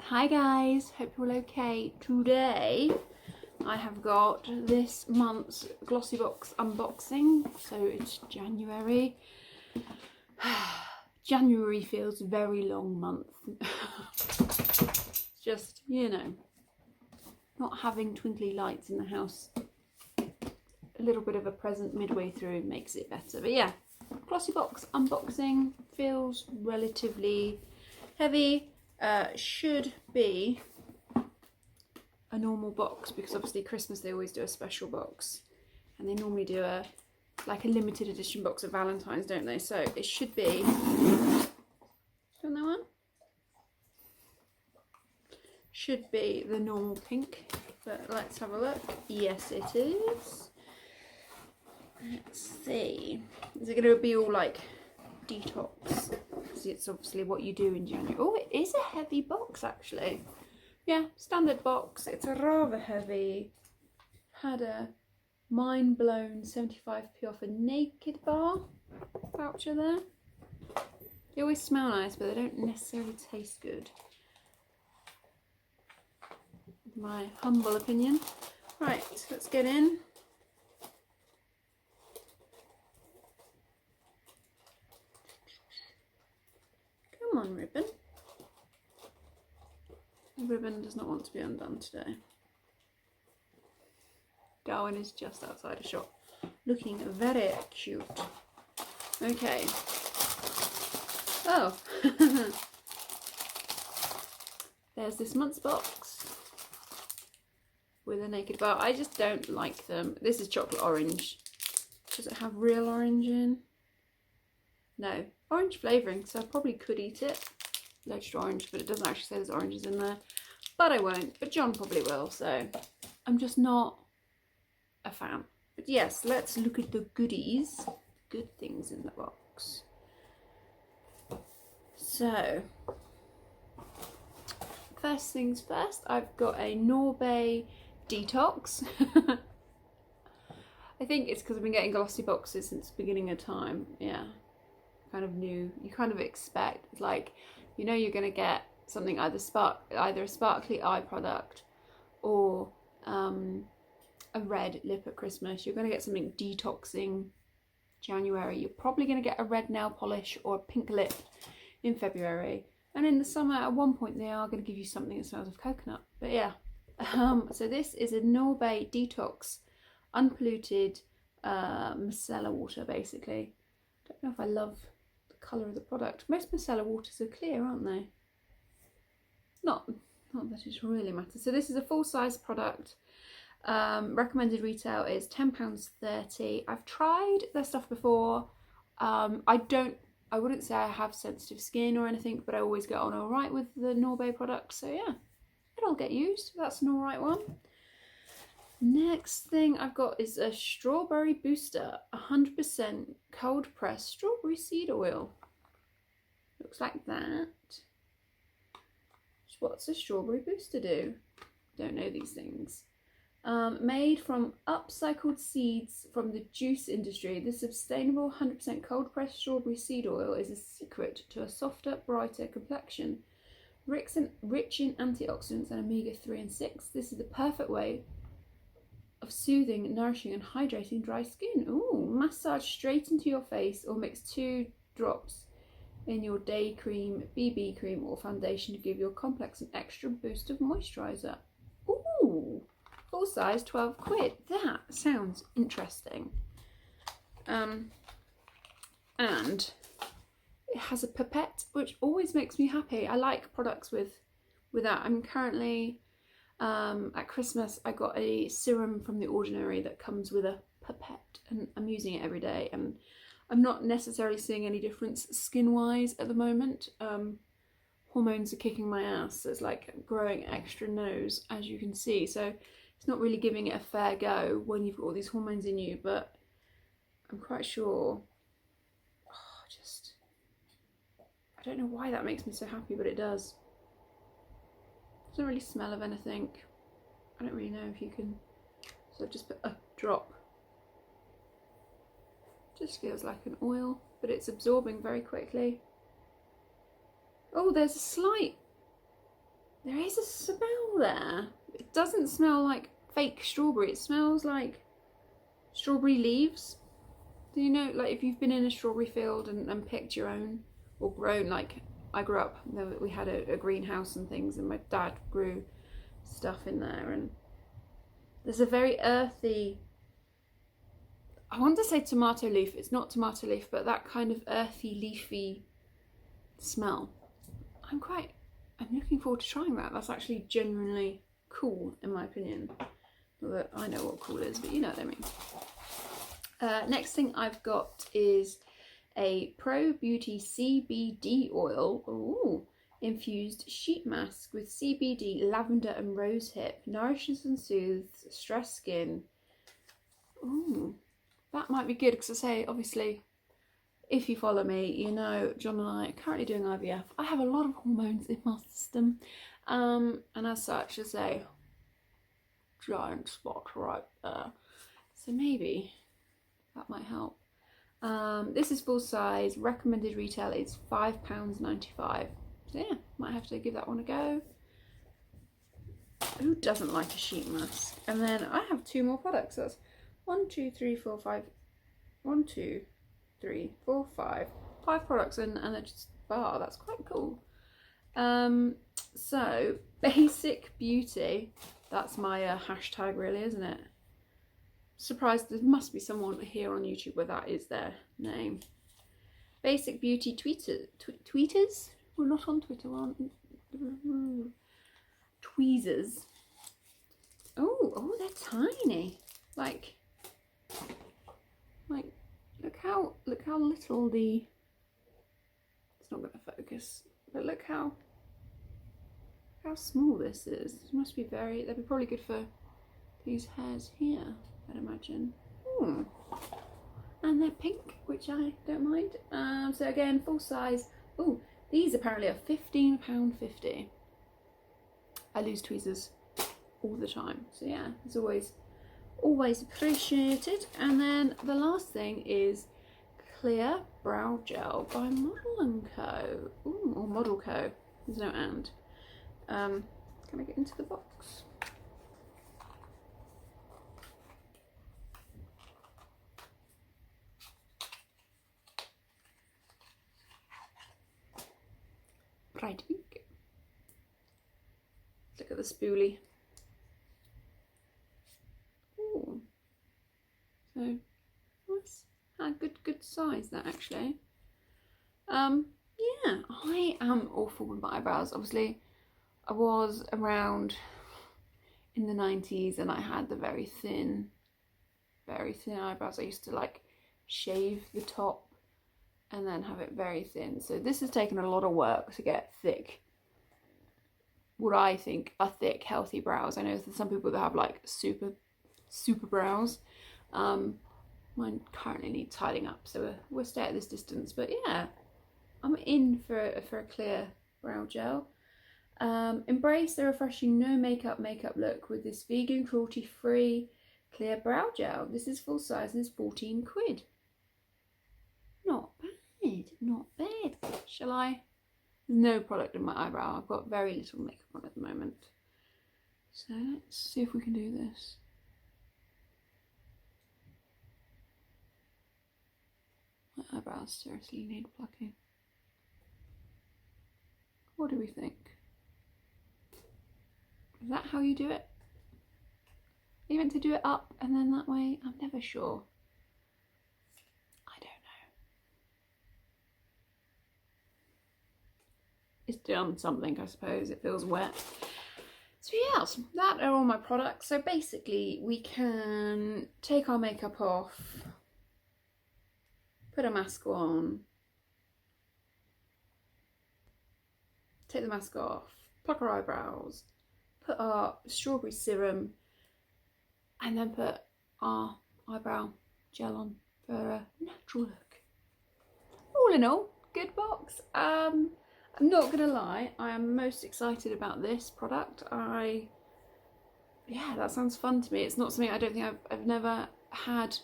Hi guys, hope you're all okay. Today I have got this month's Glossybox unboxing. So it's January. January feels a very long month. Just, you know, not having twinkly lights in the house. A little bit of a present midway through makes it better. But yeah, Glossybox unboxing feels relatively heavy. Should be a normal box, because obviously Christmas they always do a special box, and they normally do a limited edition box at Valentine's, don't they? So it should be. On that one should be the normal pink, but let's have a look. Yes, it is. Let's see. Is it going to be all like detox? It's obviously what you do in January. Oh, it is a heavy box actually. Yeah, standard box. It's a rather heavy. Had a mind blown 75p off a Naked Bar voucher there. They always smell nice, but they don't necessarily taste good. My humble opinion. Right, let's get in. Come on, ribbon. The ribbon does not want to be undone today. Darwin is just outside a shop, looking very cute. Okay. Oh. There's this month's box with a Naked Bar. I just don't like them. This is chocolate orange. Does it have real orange in? No. Orange flavouring, so I probably could eat it. Extra orange, but it doesn't actually say there's oranges in there. But I won't. But John probably will, so I'm just not a fan. But yes, let's look at the goodies. Good things in the box. So, first things first, I've got a Norbay Detox. I think it's because I've been getting glossy boxes since the beginning of time. Yeah. Kind of new. You kind of expect, it's like, you know, you're going to get something either a sparkly eye product or a red lip at Christmas. You're going to get something detoxing January. You're probably going to get a red nail polish or a pink lip in February. And in the summer, at one point, they are going to give you something that smells of coconut. But yeah. So this is a Norbay Detox unpolluted micellar water, basically. Don't know if I love colour of the product. Most micellar waters are clear, aren't they? Not that it really matters. So this is a full-size product. Recommended retail is £10.30. I've tried their stuff before. I wouldn't say I have sensitive skin or anything, but I always get on all right with the Norbay product. So yeah, it'll get used. That's an all right one. Next thing I've got is a strawberry booster, 100% cold pressed strawberry seed oil. Looks like that. What's a strawberry booster do? Don't know these things. Made from upcycled seeds from the juice industry, this sustainable 100% cold pressed strawberry seed oil is a secret to a softer, brighter complexion. Rich in antioxidants and omega-3 and 6, this is the perfect way of soothing, nourishing and hydrating dry skin. Ooh, massage straight into your face or mix 2 drops in your day cream, BB cream or foundation to give your complex an extra boost of moisturiser. Ooh, full size, 12 quid. That sounds interesting. And it has a pipette, which always makes me happy. I like products with that. I'm currently at Christmas I got a serum from The Ordinary that comes with a pipette, and I'm using it every day, and I'm not necessarily seeing any difference skin wise at the moment. Hormones are kicking my ass. There's like growing extra nose, as you can see, so it's not really giving it a fair go when you've got all these hormones in you, but I'm quite sure. I don't know why that makes me so happy, but it does. Doesn't really smell of anything. I don't really know if you can. So I've just put a drop. Just feels like an oil, but it's absorbing very quickly. Oh, there's a slight there is a smell there. It doesn't smell like fake strawberry. It smells like strawberry leaves. Do you know, like if you've been in a strawberry field and picked your own or grown, like I grew up, we had a greenhouse and things, and my dad grew stuff in there, and there's a very earthy, I want to say tomato leaf, it's not tomato leaf, but that kind of earthy, leafy smell. I'm looking forward to trying that. That's actually genuinely cool, in my opinion. Not that I know what cool is, but you know what I mean. Next thing I've got is a Pro Beauty CBD oil. Ooh, infused sheet mask with CBD, lavender and rosehip. Nourishes and soothes stressed skin. Ooh, that might be good, because I say, obviously, if you follow me, you know John and I are currently doing IVF. I have a lot of hormones in my system, and as such, I say, giant spot right there. So maybe that might help. This is full size. Recommended retail is £5.95. So yeah, might have to give that one a go. Who doesn't like a sheet mask? And then I have 2 more products. That's 1, 2, 3, 4, 5. 1, 2, 3, 4, 5. 5 products and a bar. That's quite cool. So Basic Beauty. That's my hashtag, really, isn't it? Surprised there must be someone here on YouTube where that is their name. Basic Beauty tweeters? We're not on Twitter, aren't we? Tweezers. Oh, they're tiny. Like look how little the. It's not going to focus, but look how small this is. This must be they'd be probably good for these hairs here, I'd imagine. And they're pink, which I don't mind. So again, full size. Oh, these apparently are £15.50. I lose tweezers all the time, so yeah, it's always appreciated. And then the last thing is Clear Brow Gel by Model & Co. Ooh, or Model Co. There's no and. Can I get into the box? Right. Look at the spoolie. Ooh. So that's a good size, that actually. Yeah, I am awful with my eyebrows. Obviously, I was around in the 90s and I had the very thin eyebrows. I used to like shave the top and then have it very thin. So this has taken a lot of work to get thick, what I think are thick, healthy brows. I know there's some people that have like super brows. Mine currently need tidying up, so we'll stay at this distance. But yeah, I'm in for a clear brow gel. Embrace the refreshing no makeup look with this vegan, cruelty-free clear brow gel. This is full size and it's 14 quid. Not bad. Shall I? There's no product in my eyebrow. I've got very little makeup on at the moment. So let's see if we can do this. My eyebrows seriously need plucking. What do we think? Is that how you do it? Are you meant to do it up and then that way? I'm never sure. I don't know. It's done something, I suppose. It feels wet. So yes, that are all my products. So basically we can take our makeup off, put a mask on, take the mask off, pluck our eyebrows, put our strawberry serum, and then put our eyebrow gel on for a natural look. All in all, good box. I'm not gonna lie, I am most excited about this product. Yeah, that sounds fun to me. It's not something, I don't think I've never had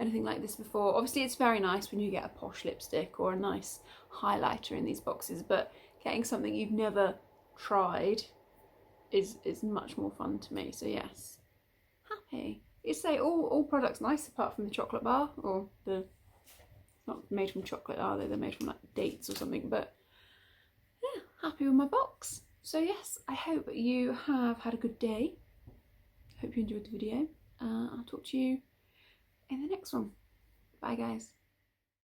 anything like this before. Obviously it's very nice when you get a posh lipstick or a nice highlighter in these boxes, but getting something you've never tried is much more fun to me. So yes, happy. You say all products nice apart from the chocolate bar, or the, not made from chocolate, are they? They're made from like dates or something. But yeah, happy with my box. So yes, I hope you have had a good day. Hope you enjoyed the video. I'll talk to you in the next one. Bye guys.